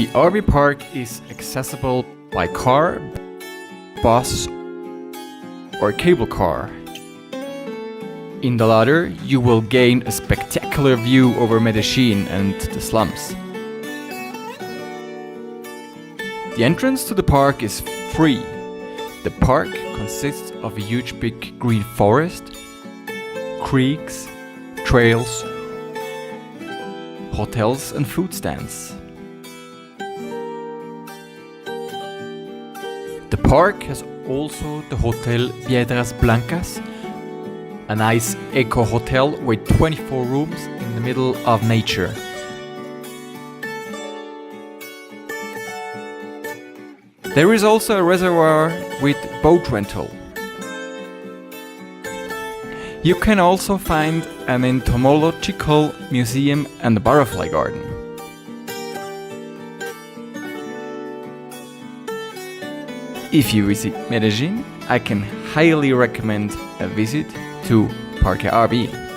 The Arvi Park is accessible by car, bus, or cable car. In the latter, you will gain a spectacular view over Medellin and the slums. The entrance to the park is free. The park consists of a huge big green forest, creeks, trails, hotels and food stands. The park has also the Hotel Piedras Blancas, a nice eco hotel with 24 rooms in the middle of nature. There is also a reservoir with boat rental. You can also find an entomological museum and a butterfly garden. If you visit Medellin, I can highly recommend a visit to Parque Arví.